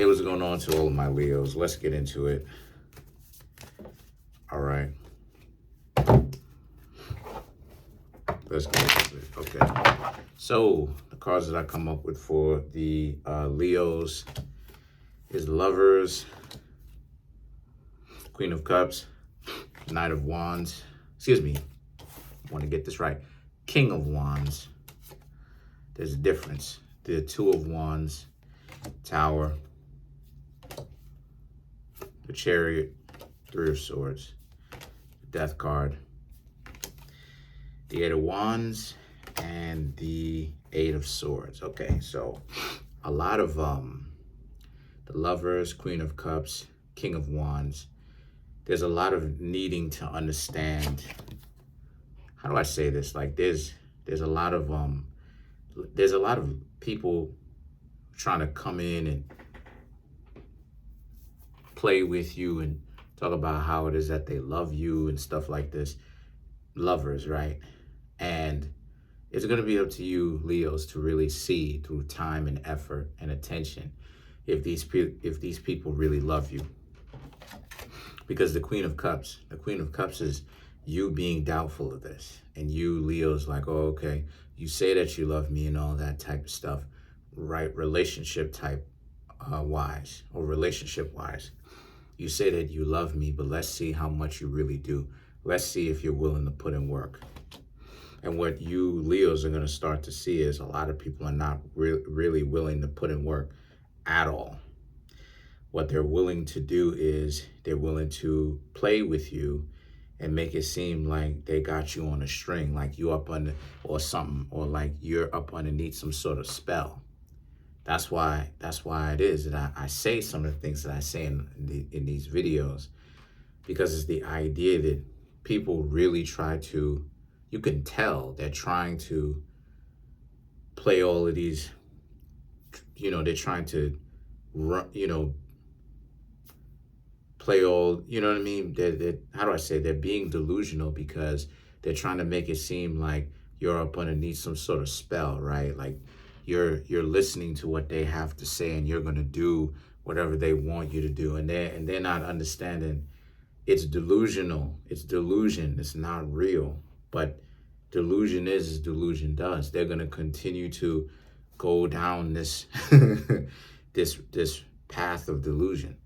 Hey, what's going on to all of my Leos? Let's get into it. All right. Let's get into it. Okay. So the cards that I come up with for the Leos is Lovers, Queen of Cups, Knight of Wands. Excuse me. I want to get this right. King of Wands. There's a difference. The Two of Wands, Tower, the Chariot, Three of Swords, the Death card, the Eight of Wands, and the Eight of Swords. Okay, so a lot of the Lovers, Queen of Cups, King of Wands, there's a lot of needing to understand. How do I say this? Like there's a lot of people trying to come in and play with you and talk about how it is that they love you and stuff like this. Lovers, right? And it's going to be up to you, Leos, to really see through time and effort and attention if these people really love you. Because the Queen of Cups is you being doubtful of this, and you, Leo's, like, oh, okay, you say that you love me and all that type of stuff, right? Relationship type wise, or relationship wise. You say that you love me, but let's see how much you really do. Let's see if you're willing to put in work. And what you Leos are going to start to see is a lot of people are not really willing to put in work at all. What they're willing to do is they're willing to play with you and make it seem like they got you on a string, like you up under or something, or like you're up underneath some sort of spell. That's why it is that I say some of the things that I say in these videos, because it's the idea that people really try to, you can tell they're trying to play all of these, they're trying to run, play all, you know what I mean? How do I say? They're being delusional because they're trying to make it seem like you're up underneath some sort of spell, right? Like you're listening to what they have to say and you're going to do whatever they want you to do. And they're not understanding it's delusional. It's delusion. It's not real. But delusion is as delusion does. They're going to continue to go down this this path of delusion.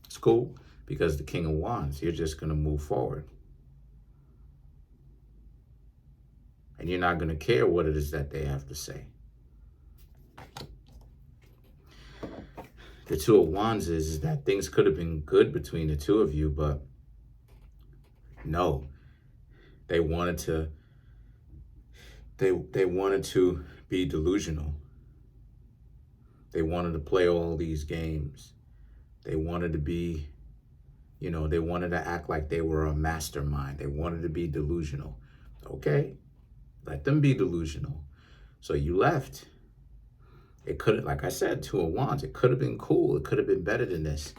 It's cool because the King of Wands, you're just going to move forward. And you're not going to care what it is that they have to say. The Two of Wands is that things could have been good between the two of you, but no. They wanted to be delusional. They wanted to play all these games. They wanted to be, they wanted to act like they were a mastermind. They wanted to be delusional. Okay, let them be delusional. So you left. It could have, like I said, Two of Wands, it could have been cool. It could have been better than this.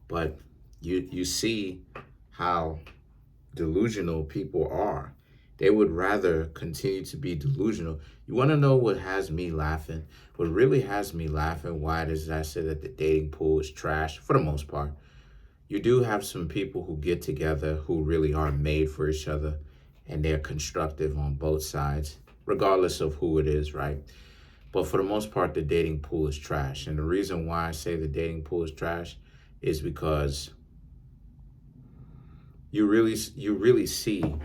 But you see how delusional people are. They would rather continue to be delusional. You want to know what has me laughing? What really has me laughing, why it is that I say that the dating pool is trash, for the most part. You do have some people who get together who really are made for each other, and they're constructive on both sides, regardless of who it is, right? But for the most part, the dating pool is trash. And the reason why I say the dating pool is trash is because you really see,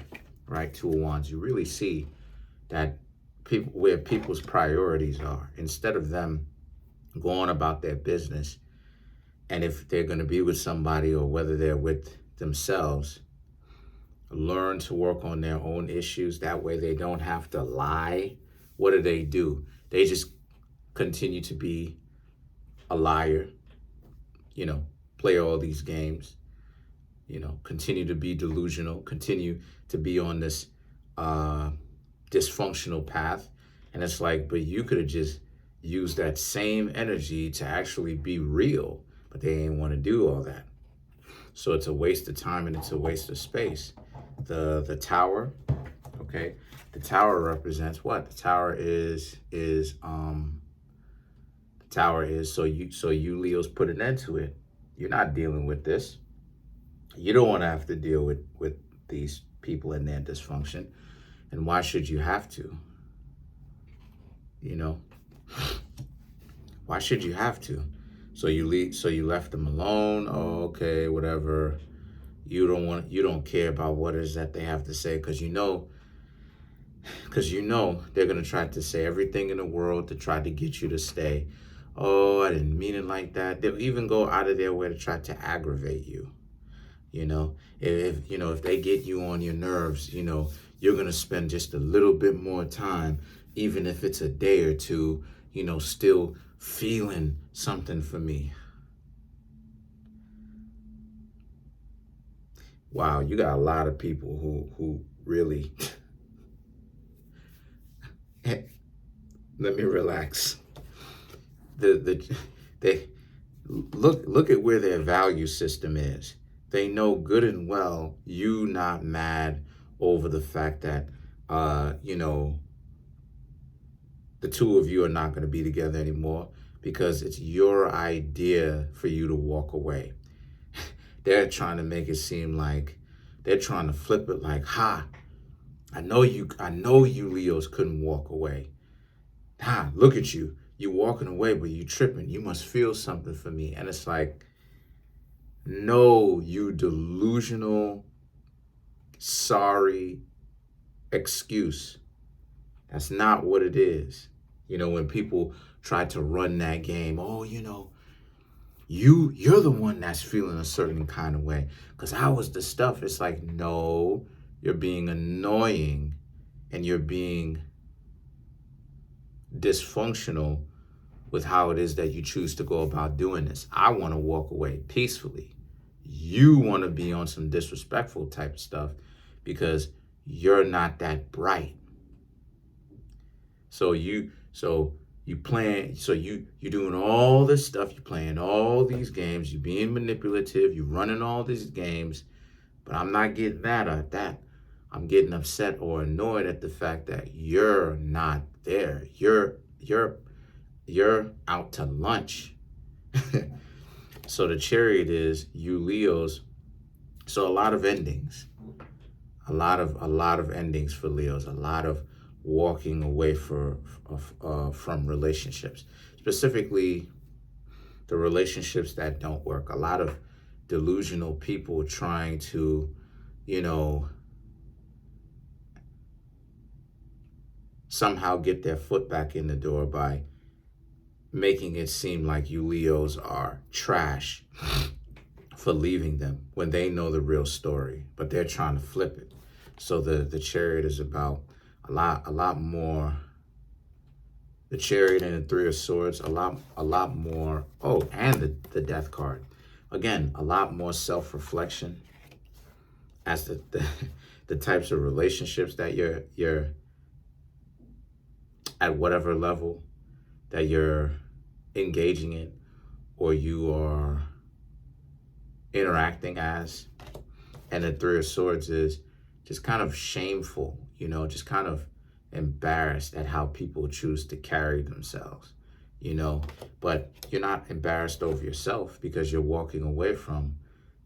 right, Two of Wands, you really see that where people's priorities are, instead of them going about their business, and if they're going to be with somebody or whether they're with themselves, learn to work on their own issues. That way they don't have to lie. What do? They just continue to be a liar, play all these games, continue to be delusional, continue to be on this dysfunctional path. And it's like, but you could have just used that same energy to actually be real, but they ain't want to do all that. So it's a waste of time and it's a waste of space. The Tower, okay? The Tower represents what? The Tower is Tower is so you Leos put an end to it. You're not dealing with this. You don't want to have to deal with these people and their dysfunction. And why should you have to? You know, why should you have to? So you left them alone. Oh, okay, whatever. You don't care about what it is that they have to say because you know they're gonna try to say everything in the world to try to get you to stay. Oh, I didn't mean it like that. They'll even go out of their way to try to aggravate you. If they get you on your nerves, you're gonna spend just a little bit more time, even if it's a day or two, still feeling something for me. Wow, you got a lot of people who really let me relax. They look at where their value system is. They know good and well you not mad over the fact that the two of you are not going to be together anymore because it's your idea for you to walk away. They're trying to make it seem like they're trying to flip it like, ha, I know you Leos couldn't walk away. Ha, look at you. You walking away, but you tripping. You must feel something for me. And it's like, no, you delusional, sorry excuse. That's not what it is. When people try to run that game, oh, you're the one that's feeling a certain kind of way because I was the stuff. It's like, no, you're being annoying and you're being dysfunctional with how it is that you choose to go about doing this. I want to walk away peacefully. You want to be on some disrespectful type of stuff because you're not that bright. So you're doing all this stuff, you're playing all these games, you're being manipulative, you're running all these games, but I'm not getting mad at that. I'm getting upset or annoyed at the fact that you're not there. You're out to lunch. So the chariot is you Leos. So a lot of endings. A lot of endings for Leos. A lot of walking away from relationships, specifically the relationships that don't work. A lot of delusional people trying to, somehow get their foot back in the door by making it seem like you Leos are trash for leaving them when they know the real story, but they're trying to flip it. So the chariot is about a lot more. The chariot and the three of swords, a lot more. Oh, and the death card. Again, a lot more self-reflection as the types of relationships that you're at whatever level that you're engaging in or you are interacting as. And the three of swords is just kind of shameful, just kind of embarrassed at how people choose to carry themselves, but you're not embarrassed over yourself because you're walking away from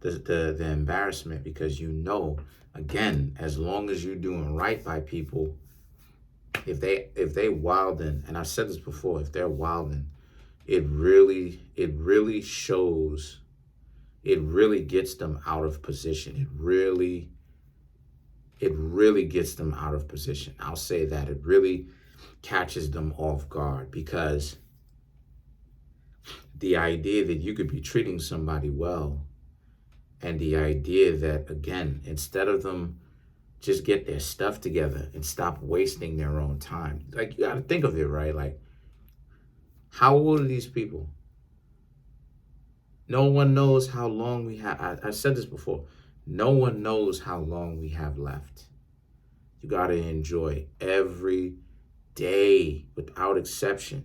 the embarrassment because again, as long as you're doing right by people, if they wildin', and I've said this before, if they're wildin', it really shows, it really gets them out of position. It really gets them out of position. I'll say that. It really catches them off guard because the idea that you could be treating somebody well and the idea that, again, instead of them just get their stuff together and stop wasting their own time. Like, you got to think of it, right? Like, how old are these people? No one knows how long we have. I said this before. No one knows how long we have left. You got to enjoy every day without exception.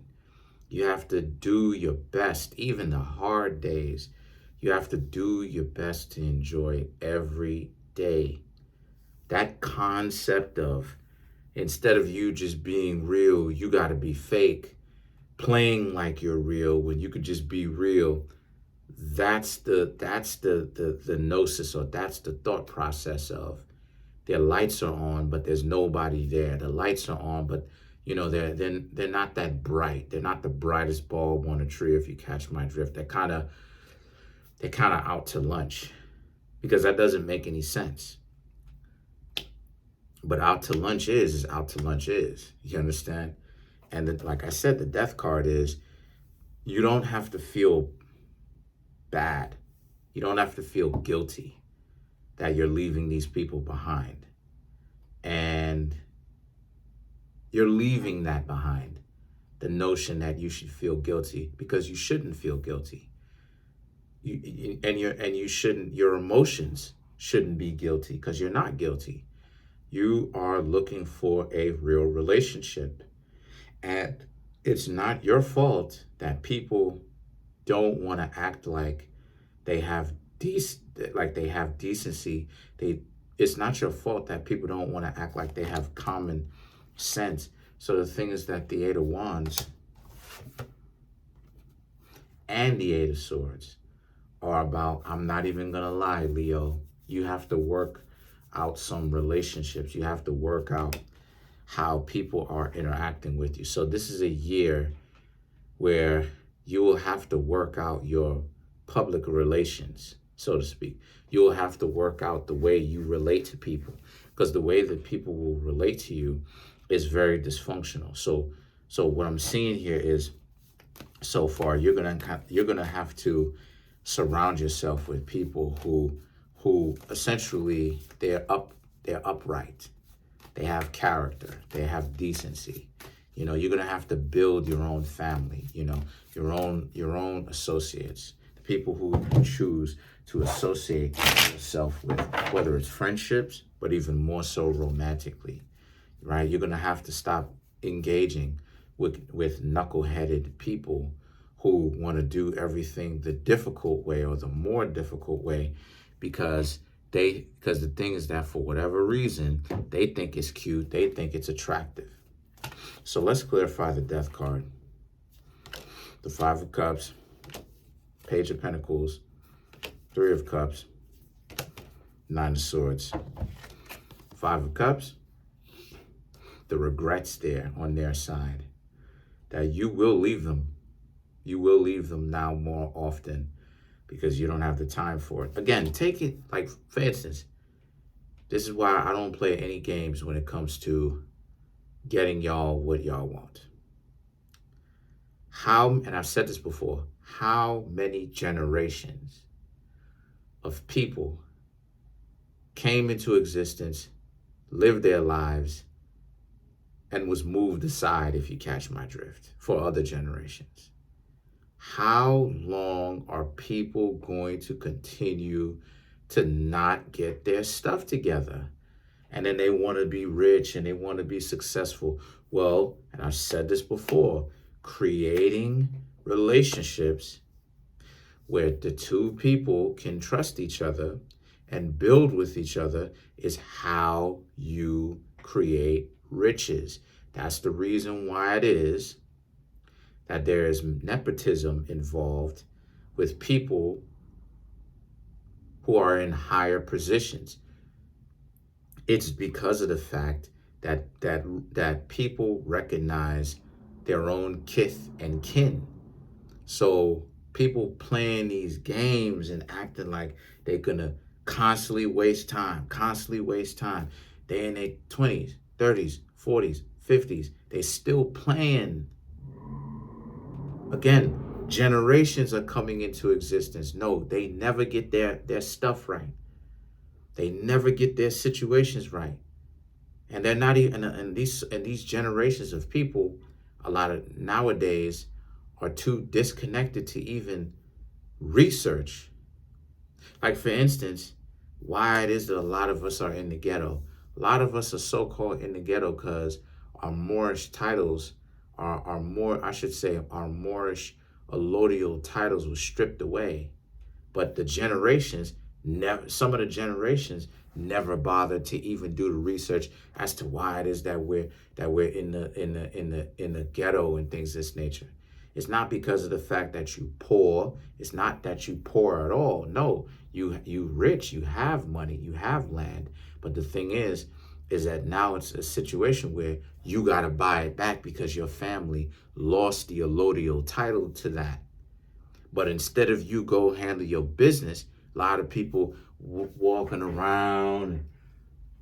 You have to do your best, even the hard days. You have to do your best to enjoy every day. That concept of instead of you just being real, you got to be fake. playing like you're real when you could just be real. That's the gnosis, or that's the thought process of their lights are on, but there's nobody there. The lights are on, but they're not that bright. They're not the brightest bulb on a tree, if you catch my drift. They're kind of out to lunch, because that doesn't make any sense. But out to lunch is out to lunch is. You understand? And then, like I said, the death card is, you don't have to feel bad. You don't have to feel guilty that you're leaving these people behind. And you're leaving that behind. The notion that you should feel guilty, because you shouldn't feel guilty. Your emotions shouldn't be guilty, because you're not guilty. You are looking for a real relationship. And it's not your fault that people don't want to act like they have decency. It's not your fault that people don't want to act like they have common sense. So the thing is that the Eight of Wands and the Eight of Swords are about, I'm not even gonna lie, Leo, you have to work out some relationships. You have to work out how people are interacting with you. So this is a year where you will have to work out your public relations, so to speak. You will have to work out the way you relate to people, because the way that people will relate to you is very dysfunctional. So what I'm seeing here is, so far, you're gonna have to surround yourself with people who essentially they're upright. They have character. They have decency. You're gonna have to build your own family. Your own associates, the people who you choose to associate yourself with, whether it's friendships, but even more so romantically, right? You're gonna have to stop engaging with knuckleheaded people who want to do everything the difficult way or the more difficult way, because the thing is that for whatever reason, they think it's cute, they think it's attractive. So let's clarify the death card. The Five of Cups, Page of Pentacles, Three of Cups, Nine of Swords. Five of Cups, the regrets there on their side, that you will leave them. You will leave them now more often, because you don't have the time for it. Again, take it, like, for instance, this is why I don't play any games when it comes to getting y'all what y'all want. And I've said this before, how many generations of people came into existence, lived their lives, and was moved aside, if you catch my drift, for other generations? How long are people going to continue to not get their stuff together? And then they want to be rich and they want to be successful. Well, and I've said this before, creating relationships where the two people can trust each other and build with each other is how you create riches. That's the reason why it is that there is nepotism involved with people who are in higher positions. It's because of the fact that people recognize their own kith and kin. So people playing these games and acting like they're gonna constantly waste time. They in their 20s, 30s, 40s, 50s. They still playing. Again, generations are coming into existence. No, they never get their stuff right. They never get their situations right. And they're not even, and these generations of people, a lot of nowadays, are too disconnected to even research. Like, for instance, why it is that a lot of us are in the ghetto. A lot of us are so-called in the ghetto because our Moorish titles our Moorish allodial titles were stripped away. But the generations, some of the generations never bothered to even do the research as to why it is that we're in the ghetto and things of this nature. It's not because of the fact that you poor. It's not that you poor at all. No, you rich, you have money, you have land. But the thing is that now it's a situation where you got to buy it back because your family lost the allodial title to that. But instead of you go handle your business, a lot of people walking around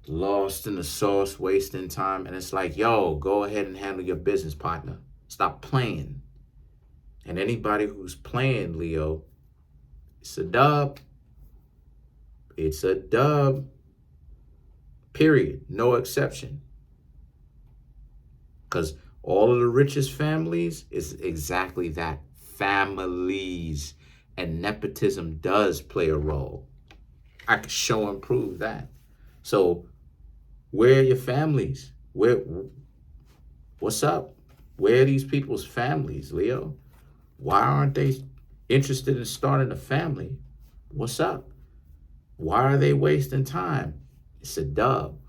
lost in the sauce, wasting time. And it's like, yo, go ahead and handle your business, partner. Stop playing. And anybody who's playing, Leo, it's a dub. It's a dub. Period. No exception. Because all of the richest families is exactly that. Families. And nepotism does play a role. I can show and prove that. So where are your families? What's up? Where are these people's families, Leo? Why aren't they interested in starting a family? What's up? Why are they wasting time? It's a dub.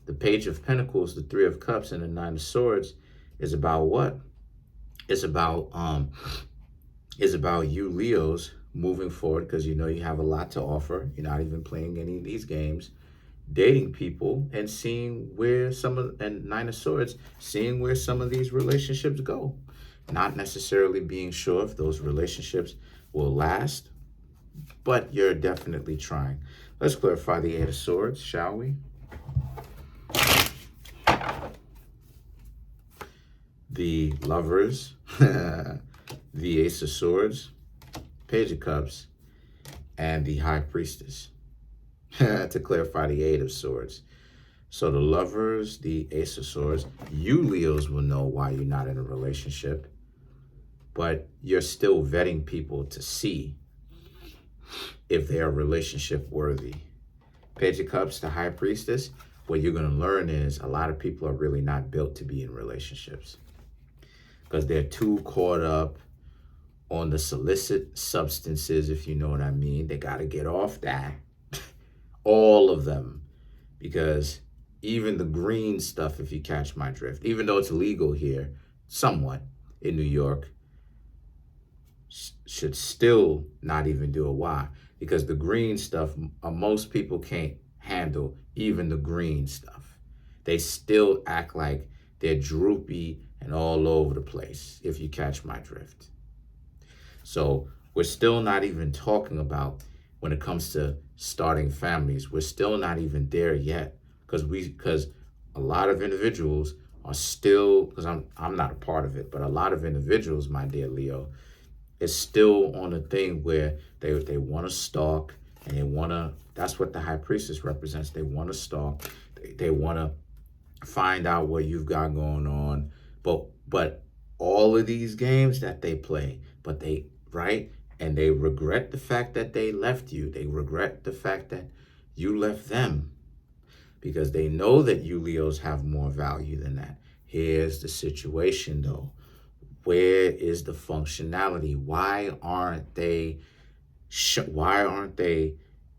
The Page of Pentacles, the Three of Cups, and the Nine of Swords is about what? It's about you Leos moving forward because you know you have a lot to offer. You're not even playing any of these games. Dating people and seeing where and Nine of Swords, seeing where some of these relationships go. Not necessarily being sure if those relationships will last, but you're definitely trying. Let's clarify the Eight of Swords, shall we? The Lovers, the Ace of Swords, Page of Cups, and the High Priestess. To clarify the Eight of Swords. So the Lovers, the Ace of Swords, you Leos will know why you're not in a relationship, but you're still vetting people to see if they are relationship worthy. Page of Cups, the High Priestess, what you're going to learn is a lot of people are really not built to be in relationships because they're too caught up on the illicit substances, if you know what I mean. They got to get off that. All of them. Because even the green stuff, if you catch my drift, even though it's legal here, somewhat, in New York, should still not even do it. Why? Because the green stuff, most people can't handle even the green stuff. They still act like they're droopy and all over the place, if you catch my drift. So we're still not even talking about when it comes to starting families. We're still not even there yet because a lot of individuals are still, because I'm not a part of it, but a lot of individuals, my dear Leo, is still on a thing where they want to stalk and they want to, that's what the High Priestess represents. They want to stalk. They want to find out what you've got going on. But all of these games that they play, right? And they regret the fact that they left you. They regret the fact that you left them because they know that you Leos have more value than that. Here's the situation though. Where is the functionality? Why aren't they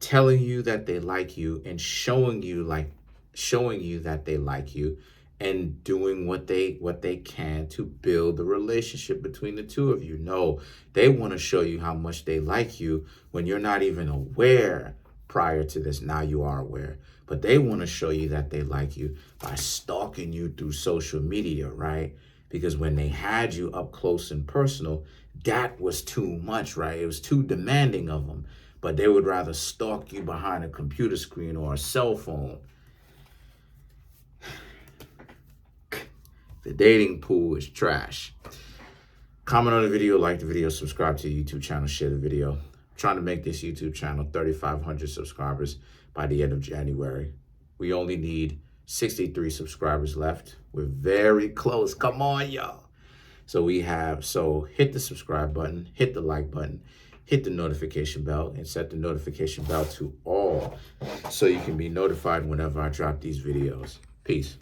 telling you that they like you and showing you that they like you and doing what they can to build the relationship between the two of you? No, they want to show you how much they like you when you're not even aware prior to this. Now you are aware, but they want to show you that they like you by stalking you through social media, right? Because when they had you up close and personal, that was too much, right? It was too demanding of them, but they would rather stalk you behind a computer screen or a cell phone. The dating pool is trash. Comment on the video, like the video, subscribe to the YouTube channel, share the video. I'm trying to make this YouTube channel 3,500 subscribers by the end of January. We only need 63 subscribers left. We're very close. Come on, y'all. So hit the subscribe button, hit the like button, hit the notification bell, and set the notification bell to all so you can be notified whenever I drop these videos. Peace.